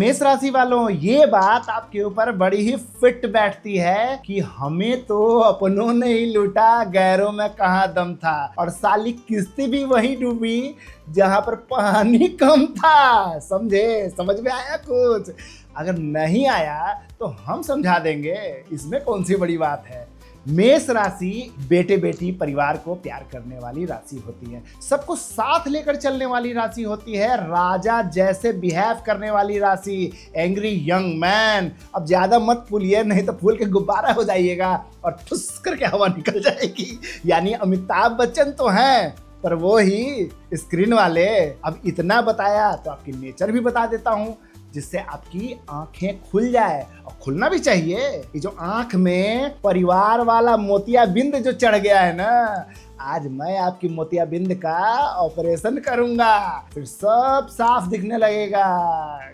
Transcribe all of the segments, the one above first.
मेष राशि वालों, ये बात आपके ऊपर बड़ी ही फिट बैठती है कि हमें तो अपनों ने ही लूटा, गैरों में कहाँ दम था। और साली किस्ती भी वही डूबी जहां पर पानी कम था। समझे? समझ में आया कुछ? अगर नहीं आया तो हम समझा देंगे, इसमें कौन सी बड़ी बात है। मेष राशि बेटे बेटी परिवार को प्यार करने वाली राशि होती है, सबको साथ लेकर चलने वाली राशि होती है, राजा जैसे बिहेव करने वाली राशि, एंग्री यंग मैन। अब ज्यादा मत फूलिए, नहीं तो फूल के गुब्बारा हो जाइएगा और ठुस करके हवा निकल जाएगी। यानी अमिताभ बच्चन तो हैं, पर वो ही स्क्रीन वाले। अब इतना बताया तो आपकी नेचर भी बता देता हूँ, जिससे आपकी आंखें खुल जाए, और खुलना भी चाहिए। ये जो आंख में परिवार वाला मोतियाबिंद जो चढ़ गया है ना, आज मैं आपकी मोतियाबिंद का ऑपरेशन करूंगा, फिर सब साफ दिखने लगेगा,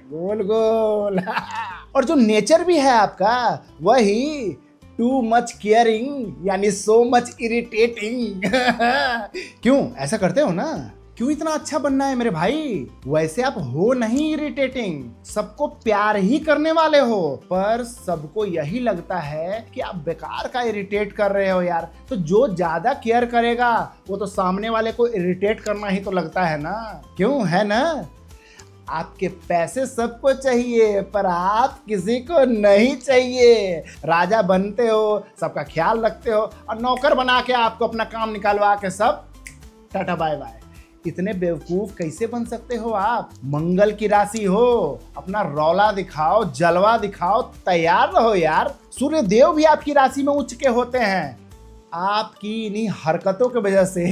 गोल गोल। और जो नेचर भी है आपका, वही टू मच केयरिंग, यानी सो मच इरिटेटिंग। क्यों ऐसा करते हो ना? क्यों इतना अच्छा बनना है मेरे भाई? वैसे आप हो नहीं इरिटेटिंग, सबको प्यार ही करने वाले हो, पर सबको यही लगता है कि आप बेकार का इरिटेट कर रहे हो यार। तो जो ज्यादा केयर करेगा वो तो सामने वाले को इरिटेट करना ही तो लगता है ना। क्यों? है ना? आपके पैसे सबको चाहिए, पर आप किसी को नहीं चाहिए। राजा बनते हो, सबका ख्याल रखते हो, और नौकर बना के आपको अपना काम निकालवा के सब टाटा बाय बाय। इतने बेवकूफ कैसे बन सकते हो आप? मंगल की राशि हो, अपना रौला दिखाओ, जलवा दिखाओ, तैयार रहो यार। सूर्य देव भी आपकी राशि में उच्च के होते हैं। आपकी इन्हीं हरकतों की वजह से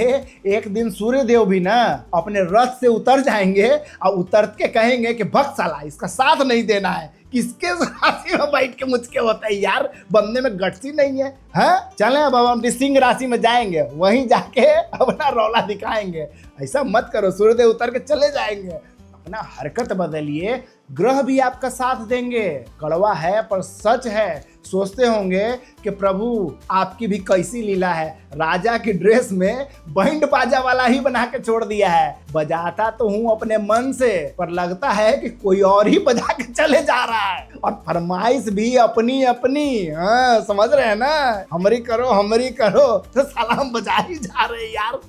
एक दिन सूर्य देव भी ना अपने रथ से उतर जाएंगे, और उतर के कहेंगे कि भक्त साला, इसका साथ नहीं देना है। किसके राशि में बैठ के मुझके होता है यार? बंदे में गट्स ही नहीं है। हाँ, चलें अब हम अपनी सिंह राशि में जाएंगे, वहीं जाके अपना रौला दिखाएंगे। ऐसा मत करो, सूर्यदेव उतर के चले जाएंगे। अपना हरकत बदलिए, ग्रह भी आपका साथ देंगे। कड़वा है पर सच है। सोचते होंगे कि प्रभु आपकी भी कैसी लीला है, राजा की ड्रेस में बैंड बाजा वाला ही बना के छोड़ दिया है। बजाता तो हूँ अपने मन से, पर लगता है कि कोई और ही बजा के चले जा रहा है। और फरमाइश भी अपनी अपनी। हाँ, समझ रहे हैं ना? हमरी करो, तो साला हम बजा ही जा रहे यार।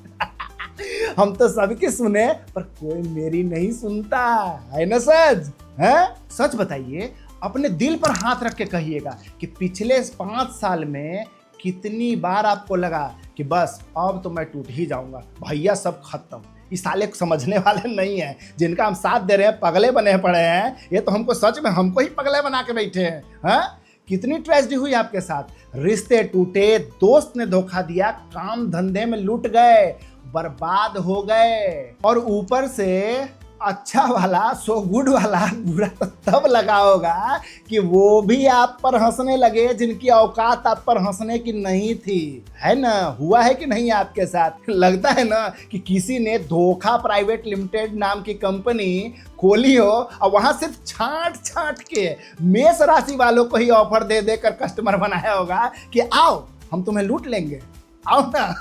हम तो सबकी सुने, पर कोई मेरी नहीं सुनता है ना। सच है? सच बताइए, अपने दिल पर हाथ रख के कहिएगा कि पिछले 5 साल में कितनी बार आपको लगा कि बस अब तो मैं टूट ही जाऊंगा, भैया सब खत्म। इस साले को समझने वाले नहीं है, जिनका हम साथ दे रहे हैं पगले बने पड़े हैं। ये तो हमको सच में हमको ही पगले बना के बैठे हैं। हाँ, कितनी ट्रेजेडी हुई आपके साथ। रिश्ते टूटे, दोस्त ने धोखा दिया, काम धंधे में लूट गए, बर्बाद हो गए, और ऊपर से अच्छा वाला, सो गुड वाला बुरा तो तब लगा होगा कि वो भी आप पर हंसने लगे जिनकी औकात आप पर हंसने की नहीं थी। है ना? हुआ है कि नहीं आपके साथ? लगता है ना कि किसी ने धोखा प्राइवेट लिमिटेड नाम की कंपनी खोली हो, और वहां सिर्फ छांट छांट के मेष राशि वालों को ही ऑफर दे देकर कस्टमर बनाया होगा कि आओ हम तुम्हें लूट लेंगे, आओ ना।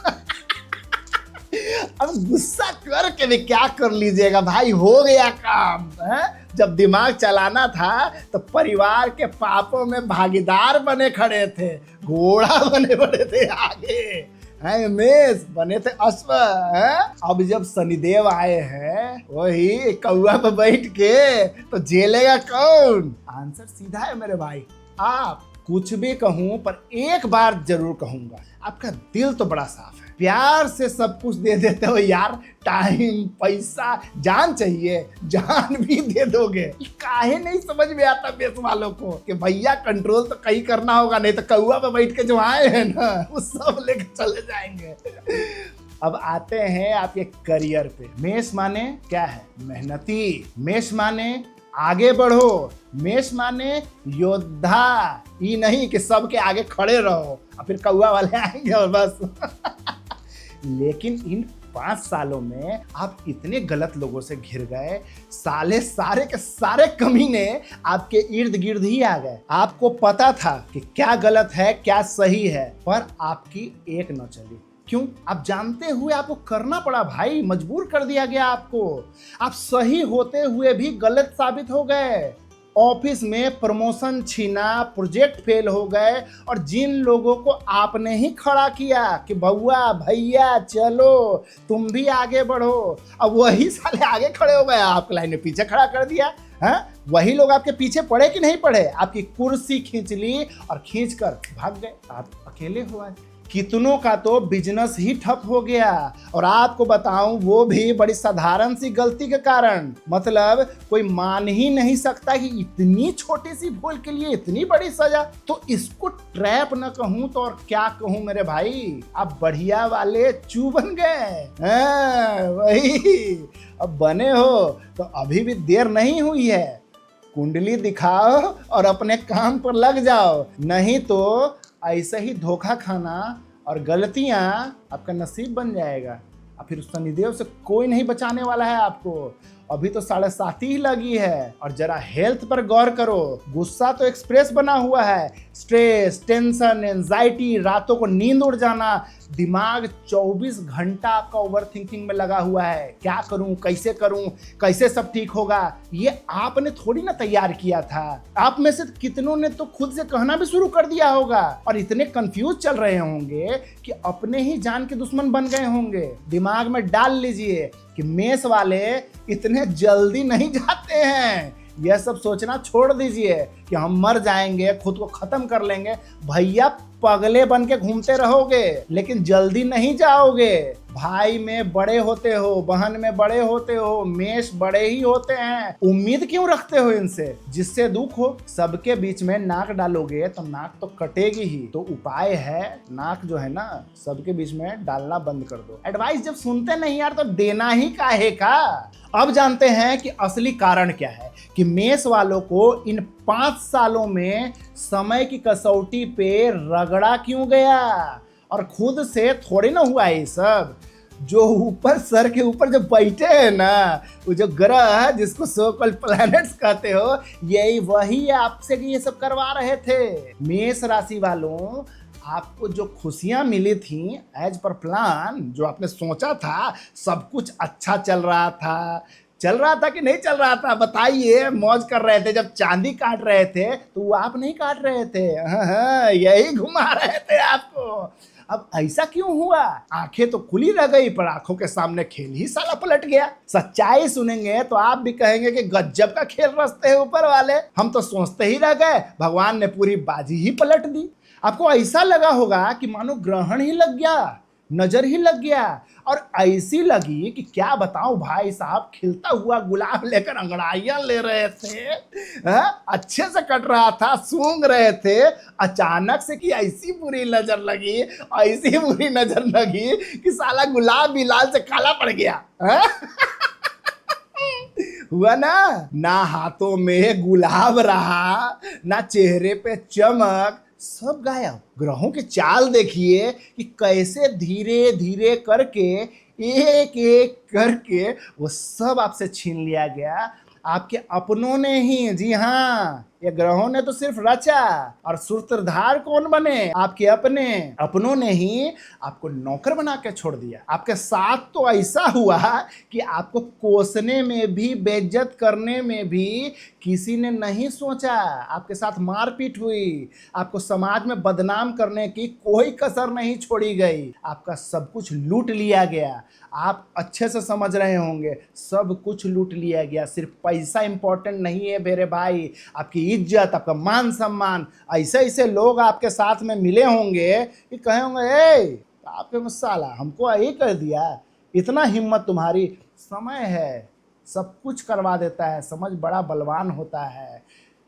अब गुस्सा करके भी क्या कर लीजिएगा भाई, हो गया काम है? जब दिमाग चलाना था तो परिवार के पापों में भागीदार बने खड़े थे, घोड़ा बने पड़े थे आगे, हैं मेष बने थे अश्व। अब जब शनिदेव आए हैं वही कौआ पे बैठ के, तो झेलेगा कौन? आंसर सीधा है मेरे भाई, आप। कुछ भी कहूं, पर एक बार जरूर कहूंगा, आपका दिल तो बड़ा साफ है, प्यार से सब कुछ दे देते हो यार। टाइम, पैसा, जान चाहिए, जान भी दे दोगे। काहे नहीं समझ में आता बेस वालों को कि भैया कंट्रोल तो कहीं करना होगा, नहीं तो कौआ पे बैठ के जो आए हैं ना, वो सब लेके चले जाएंगे। अब आते हैं आपके करियर पे। मेष माने क्या है? मेहनती। मेष माने आगे बढ़ो। मेष माने योद्धा। ये नहीं कि सबके आगे खड़े रहो और फिर कौआ वाले आएंगे और बस। लेकिन इन 5 सालों में आप इतने गलत लोगों से घिर गए, सारे के सारे कमीने आपके इर्द गिर्द ही आ गए। आपको पता था कि क्या गलत है क्या सही है, पर आपकी एक न चली। क्यों? आप जानते हुए आपको करना पड़ा भाई, मजबूर कर दिया गया आपको। आप सही होते हुए भी गलत साबित हो गए। ऑफिस में प्रमोशन छीना, प्रोजेक्ट फेल हो गए, और जिन लोगों को आपने ही खड़ा किया कि बउआ भैया चलो तुम भी आगे बढ़ो, अब वही साले आगे खड़े हो गए, आपके लाइन में पीछे खड़ा कर दिया है। वही लोग आपके पीछे पड़े कि नहीं पड़े, आपकी कुर्सी खींच ली और खींच कर भाग गए, आप अकेले हो आज। कितनों का तो बिजनेस ही ठप हो गया, और आपको बताऊं वो भी बड़ी साधारण सी गलती के कारण। मतलब कोई मान ही नहीं सकता कि इतनी छोटी सी भूल के लिए इतनी बड़ी सजा। तो इसको ट्रैप न कहूं तो और क्या कहूं मेरे भाई, आप बढ़िया वाले चू बन गए। वही अब बने हो तो अभी भी देर नहीं हुई है, कुंडली दिखाओ और अपने काम पर लग जाओ, नहीं तो ऐसे ही धोखा खाना और गलतियां आपका नसीब बन जाएगा, और फिर शनिदेव से कोई नहीं बचाने वाला है आपको। अभी तो 7:30 ही लगी है, और जरा हेल्थ पर गौर करो। गुस्सा तो एक्सप्रेस बना हुआ है, स्ट्रेस, टेंशन, एंजाइटी, रातों को नींद उड़ जाना, दिमाग 24 घंटा आपका ओवर थिंकिंग में लगा हुआ है। क्या करूं, कैसे सब ठीक होगा, ये आपने थोड़ी ना तैयार किया था। आप में से कितनों ने तो खुद से कहना भी शुरू कर दिया होगा, और इतने कंफ्यूज चल रहे होंगे कि अपने ही जान के दुश्मन बन गए होंगे। दिमाग में डाल लीजिए कि मेष वाले इतने जल्दी नहीं जाते हैं। यह सब सोचना छोड़ दीजिए कि हम मर जाएंगे, खुद को खत्म कर लेंगे। भैया पगले बन के घूमते रहोगे, लेकिन जल्दी नहीं जाओगे। भाई में बड़े होते हो, बहन में बड़े होते हो, मेष बड़े ही होते हैं। उम्मीद क्यों रखते हो इनसे जिससे दुख हो? सबके बीच में नाक डालोगे तो नाक तो कटेगी ही। तो उपाय है, नाक जो है ना सबके बीच में डालना बंद कर दो। एडवाइस जब सुनते नहीं यार तो देना ही काहे का। अब जानते हैं कि असली कारण क्या है, कि मेष वालों को इन 5 सालों में समय की कसौटी पे रगड़ा क्यों गया, और खुद से थोड़ी ना हुआ ये सब। जो ऊपर सर के ऊपर जो बैठे हैं ना, वो जो ग्रह जिसको सो कॉल्ड प्लैनेट्स कहते हो, यही वही आपसे ये सब करवा रहे थे। मेष राशि वालों, आपको जो खुशियां मिली थी एज पर प्लान, जो आपने सोचा था, सब कुछ अच्छा चल रहा था कि नहीं चल रहा था बताइए। मौज कर रहे थे, जब चांदी काट रहे थे तो वो आप नहीं काट रहे थे, यही घुमा रहे थे आपको। अब ऐसा क्यों हुआ? आंखें तो खुली रह गई पर आंखों के सामने खेल ही साला पलट गया। सच्चाई सुनेंगे तो आप भी कहेंगे कि गजब का खेल रचते हैं ऊपर वाले, हम तो सोचते ही रह गए, भगवान ने पूरी बाजी ही पलट दी। आपको ऐसा लगा होगा कि मानो ग्रहण ही लग गया, नजर ही लग गया, और ऐसी लगी कि क्या बताऊं भाई साहब, खिलता हुआ गुलाब लेकर अंगड़ाइयां ले रहे थे, अच्छे से कट रहा था, सूंघ रहे थे, अचानक से कि ऐसी बुरी नजर लगी कि साला गुलाब भी लाल से काला पड़ गया। हुआ ना हाथों में गुलाब रहा, ना चेहरे पे चमक, सब गायब। ग्रहों की चाल देखिए कि कैसे धीरे धीरे करके एक एक करके वो सब आपसे छीन लिया गया। आपके अपनों ने ही, जी हाँ, ये ग्रहों ने तो सिर्फ रचा, और सूत्रधार कौन बने? आपके अपनों ने ही आपको नौकर बना के छोड़ दिया। आपके साथ तो ऐसा हुआ कि आपको कोसने में भी, बेइज्जत करने में भी किसी ने नहीं सोचा। आपके साथ मारपीट हुई, आपको समाज में बदनाम करने की कोई कसर नहीं छोड़ी गई, आपका सब कुछ लूट लिया गया। आप अच्छे से समझ रहे होंगे, सब कुछ लूट लिया गया। सिर्फ पैसा इंपॉर्टेंट नहीं है मेरे भाई, आपकी इज्जत, आपका मान सम्मान। ऐसे लोग आपके साथ में मिले होंगे कि कहे होंगे, ए आपके मसाला हमको यही कर दिया, इतना हिम्मत तुम्हारी। समय है, सब कुछ करवा देता है, समझ बड़ा बलवान होता है।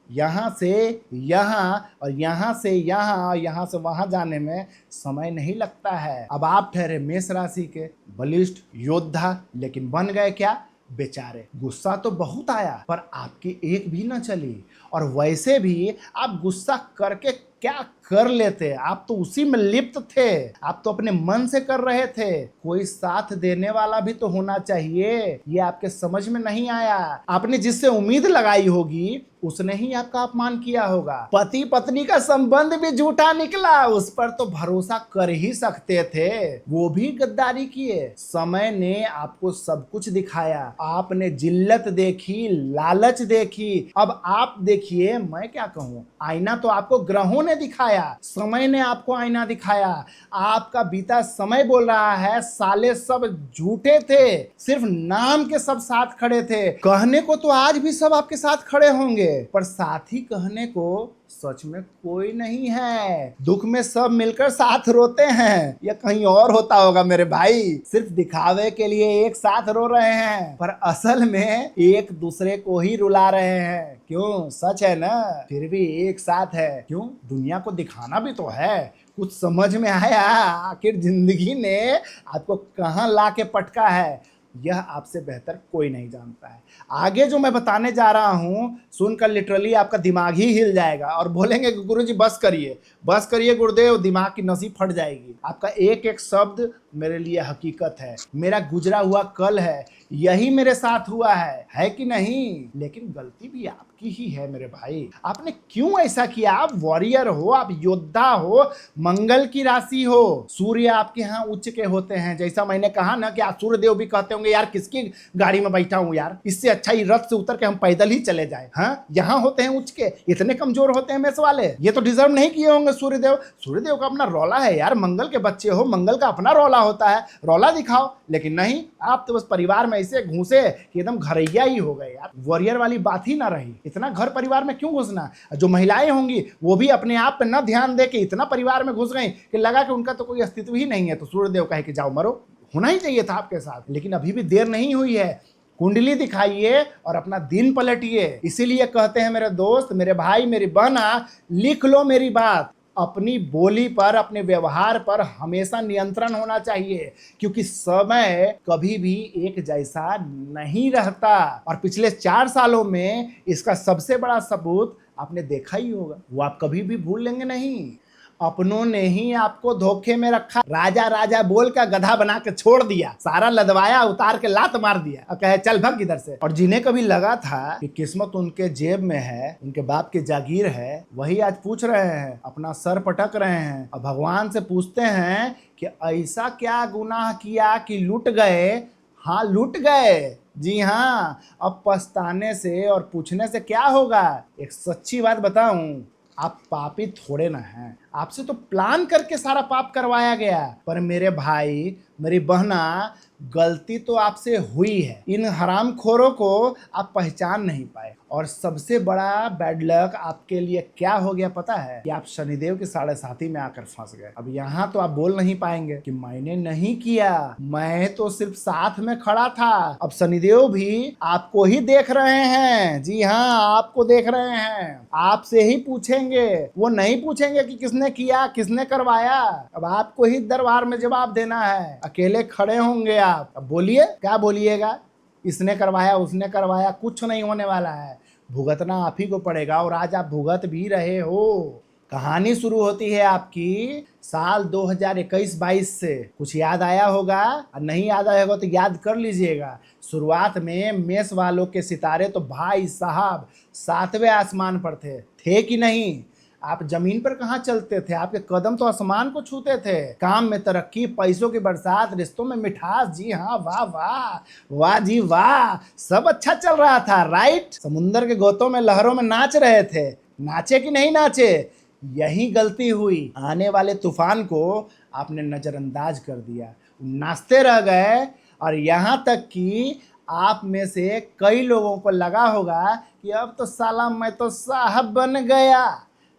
यहाँ से यहाँ और यहाँ से यहाँ और यहाँ से वहाँ जाने में समय नहीं लगता है। अब आप ठहरे मेष राशि के बलिष्ठ योद्धा, लेकिन बन गए क्या? बेचारे। गुस्सा तो बहुत आया पर आपकी एक भी न चली, और वैसे भी आप गुस्सा करके क्या कर लेते? आप तो उसी में लिप्त थे, आप तो अपने मन से कर रहे थे। कोई साथ देने वाला भी तो होना चाहिए, ये आपके समझ में नहीं आया। आपने जिससे उम्मीद लगाई होगी उसने ही आपका अपमान किया होगा। पति पत्नी का संबंध भी झूठा निकला, उस पर तो भरोसा कर ही सकते थे, वो भी गद्दारी किए। समय ने आपको सब कुछ दिखाया, आपने जिल्लत देखी, लालच देखी। अब आप देखिए, मैं क्या कहूं, आईना तो आपको ग्रहों ने दिखाया, समय ने आपको आईना दिखाया। आपका बीता समय बोल रहा है साले सब झूठे थे, सिर्फ नाम के सब साथ खड़े थे। कहने को तो आज भी सब आपके साथ खड़े होंगे, पर साथी कहने को सच में कोई नहीं है। दुख में सब मिलकर साथ रोते हैं, या कहीं और होता होगा मेरे भाई। सिर्फ दिखावे के लिए एक साथ रो रहे हैं, पर असल में एक दूसरे को ही रुला रहे हैं। क्यों, सच है ना? फिर भी एक साथ है। क्यों, दुनिया को दिखाना भी तो है। कुछ समझ में आया आखिर जिंदगी ने आपको कहां ला के पटका है? यह आपसे बेहतर कोई नहीं जानता है। आगे जो मैं बताने जा रहा हूं, सुनकर लिटरली आपका दिमाग ही हिल जाएगा और बोलेंगे कि गुरुजी बस करिए गुरुदेव, दिमाग की नसी फट जाएगी। आपका एक एक शब्द मेरे लिए हकीकत है, मेरा गुजरा हुआ कल है, यही मेरे साथ हुआ है कि नहीं? लेकिन गलती भी आपकी ही है मेरे भाई। आपने क्यों ऐसा किया? आप वॉरियर हो, आप योद्धा हो, मंगल की राशि हो, सूर्य आपके यहाँ उच्च के होते हैं। जैसा मैंने कहा ना कि आप सूर्य देव भी कहते होंगे यार किसकी गाड़ी में बैठा हूं यार, इससे अच्छा ही रथ से उतर के हम पैदल ही चले जाए। हाँ, यहाँ होते हैं उच्च के, इतने कमजोर होते हैं मेष वाले। ये तो डिजर्व नहीं किए होंगे सूर्यदेव। सूर्यदेव का अपना रौला है यार, मंगल के बच्चे हो, मंगल का अपना रौला होता है, रौला दिखाओ। लेकिन नहीं, आप तो बस परिवार में ऐसे घुसे कि एकदम घरैया ही हो गए यार। वॉरियर वाली बात ही ना रही। इतना घर परिवार में क्यों घुसना? जो महिलाएं होंगी वो भी अपने आप पे न ध्यान दे के इतना परिवार में घुस गई कि लगा कि उनका तो कोई अस्तित्व ही नहीं है। तो सूर्यदेव कहे कि जाओ मरो। होना ही चाहिए था आपके साथ, लेकिन अभी भी देर नहीं हुई है। कुंडली दिखाइए और अपना दिन पलटिए। इसीलिए कहते हैं मेरे दोस्त, मेरे भाई, मेरी बहना, लिख लो मेरी बात। अपनी बोली पर, अपने व्यवहार पर हमेशा नियंत्रण होना चाहिए, क्योंकि समय कभी भी एक जैसा नहीं रहता। और पिछले 4 सालों में इसका सबसे बड़ा सबूत आपने देखा ही होगा, वो आप कभी भी भूल लेंगे नहीं। अपनों ने ही आपको धोखे में रखा, राजा राजा बोल कर गधा बना के छोड़ दिया, सारा लदवाया, उतार के लात मार दिया और कहे चल भग इधर से। और जिन्हें कभी लगा था कि किस्मत उनके जेब में है, उनके बाप की जागीर है, वही आज पूछ रहे हैं, अपना सर पटक रहे हैं और भगवान से पूछते हैं कि ऐसा क्या गुनाह किया कि लुट गए। हाँ, लुट गए, जी हाँ। अब पछताने से और पूछने से क्या होगा? एक सच्ची बात बताऊं, आप पापी थोड़े ना हैं, आपसे तो प्लान करके सारा पाप करवाया गया। पर मेरे भाई, मेरी बहना, गलती तो आपसे हुई है। इन हरामखोरों को आप पहचान नहीं पाए। और सबसे बड़ा बैड लक आपके लिए क्या हो गया पता है? कि आप शनिदेव के 7.5 में आकर फंस गए। अब यहाँ तो आप बोल नहीं पाएंगे कि मैंने नहीं किया, मैं तो सिर्फ साथ में खड़ा था। अब शनिदेव भी आपको ही देख रहे हैं, जी हाँ, आपको देख रहे हैं, आपसे ही पूछेंगे। वो नहीं पूछेंगे कि किसने किया, किसने करवाया। अब आपको ही दरबार में जवाब देना है, अकेले खड़े होंगे आप। अब बोलिए, क्या बोलिएगा? इसने करवाया, उसने करवाया, कुछ नहीं होने वाला है। भुगतना आप ही को पड़ेगा, और आज आप भुगत भी रहे हो। कहानी शुरू होती है आपकी साल 2021-22 से। कुछ याद आया होगा, और नहीं याद आया होगा तो याद कर लीजिएगा। शुरुआत में मेष वालों के सितारे तो भाई साहब 7वें आसमान पर थे कि नहीं? आप जमीन पर कहाँ चलते थे, आपके कदम तो आसमान को छूते थे। काम में तरक्की, पैसों की बरसात, रिश्तों में मिठास, जी हाँ, वाह वाह, वाह जी वाह, सब अच्छा चल रहा था, राइट? समुंदर के गोतों में, लहरों में नाच रहे थे। नाचे कि नहीं नाचे? यही गलती हुई। आने वाले तूफान को आपने नजरअंदाज कर दिया, नाचते रह गए। और यहाँ तक कि आप में से कई लोगों को लगा होगा कि अब तो साला मैं तो साहब बन गया,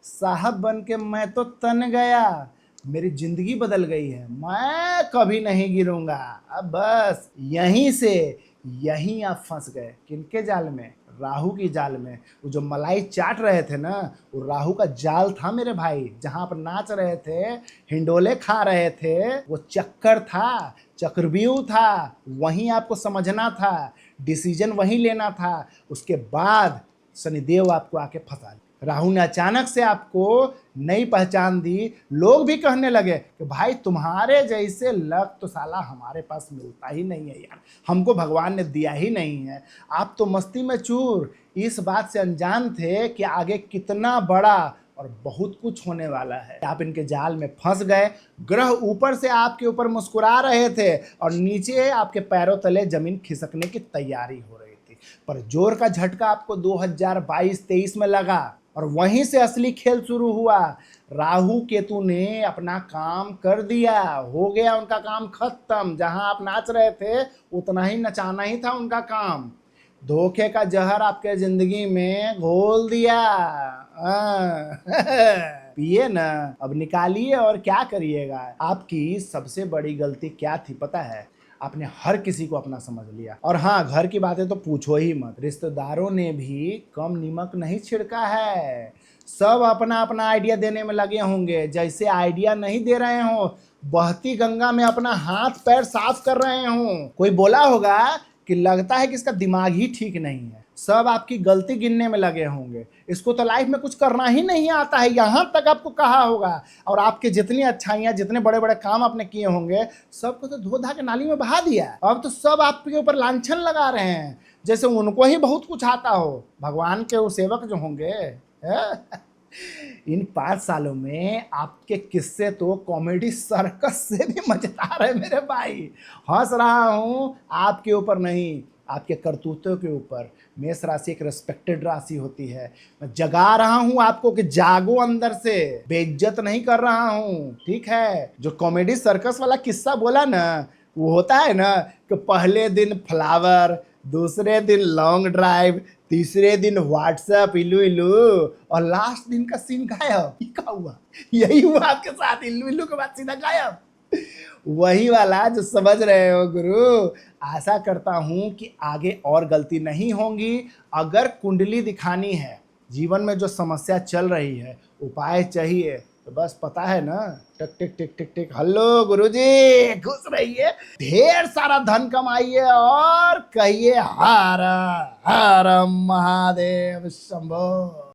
साहब बन के मैं तो तन गया, मेरी जिंदगी बदल गई है, मैं कभी नहीं गिरूंगा। अब बस यहीं आप फंस गए। किनके जाल में? राहु की जाल में। वो जो मलाई चाट रहे थे ना, वो राहु का जाल था मेरे भाई। जहां आप नाच रहे थे, हिंडोले खा रहे थे, वो चक्कर था, चक्रव्यूह था। वहीं आपको समझना था, डिसीजन वहीं लेना था। उसके बाद शनिदेव आपको आके फंसा दिया। राहु ने अचानक से आपको नई पहचान दी। लोग भी कहने लगे कि भाई तुम्हारे जैसे लक तो साला हमारे पास मिलता ही नहीं है यार, हमको भगवान ने दिया ही नहीं है। आप तो मस्ती में चूर, इस बात से अनजान थे कि आगे कितना बड़ा और बहुत कुछ होने वाला है। आप इनके जाल में फंस गए। ग्रह ऊपर से आपके ऊपर मुस्कुरा रहे थे और नीचे आपके पैरों तले जमीन खिसकने की तैयारी हो रही थी। पर जोर का झटका आपको 2022-23 में लगा और वहीं से असली खेल शुरू हुआ। राहु केतु ने अपना काम कर दिया, हो गया उनका काम खत्म। जहां आप नाच रहे थे उतना ही नचाना ही था उनका काम। धोखे का जहर आपके जिंदगी में घोल दिया। पिए ना, अब निकालिए और क्या करिएगा। आपकी सबसे बड़ी गलती क्या थी पता है? आपने हर किसी को अपना समझ लिया। और हाँ, घर की बातें तो पूछो ही मत। रिश्तेदारों ने भी कम नमक नहीं छिड़का है। सब अपना अपना आइडिया देने में लगे होंगे। जैसे आइडिया नहीं दे रहे हो, बहती गंगा में अपना हाथ पैर साफ कर रहे हो। कोई बोला होगा कि लगता है कि इसका दिमाग ही ठीक नहीं है। सब आपकी गलती गिनने में लगे होंगे। इसको तो लाइफ में कुछ करना ही नहीं आता है, यहां तक आपको कहा होगा। और आपके जितनी अच्छाइयां, जितने बड़े बड़े काम आपने किए होंगे, सबको तो धो धा के नाली में बहा दिया। अब तो सब आपके ऊपर लांछन लगा रहे हैं, जैसे उनको ही बहुत कुछ आता हो। भगवान के वो सेवक जो होंगे। इन 5 सालों में आपके किस्से तो कॉमेडी सर्कस से भी मजेदार है मेरे भाई। हंस रहा हूं आपके ऊपर नहीं, आपके करतूतों के ऊपर। मेष राशि एक रिस्पेक्टेड राशि होती है। मैं जगा रहा हूं आपको कि जागो अंदर से, बेइज्जत नहीं कर रहा हूं, ठीक है? जो कॉमेडी सर्कस वाला किस्सा बोला ना, वो होता है ना कि पहले दिन फ्लावर, दूसरे दिन लॉन्ग ड्राइव, तीसरे दिन व्हाट्सएप इलू इलू और लास्ट दिन का सीन गायब। ये क्या हुआ? यही हुआ आपके साथ, इलू इलू के बाद सीधा गायब। वही वाला जो समझ रहे हो गुरु। आशा करता हूं कि आगे और गलती नहीं होंगी। अगर कुंडली दिखानी है, जीवन में जो समस्या चल रही है, उपाय चाहिए, तो बस पता है ना, टिक टिक टिक टिक टिक। हेलो गुरुजी, खुश रहिए, ढेर सारा धन कमाइए और कहिए हर हर महादेव शंभो।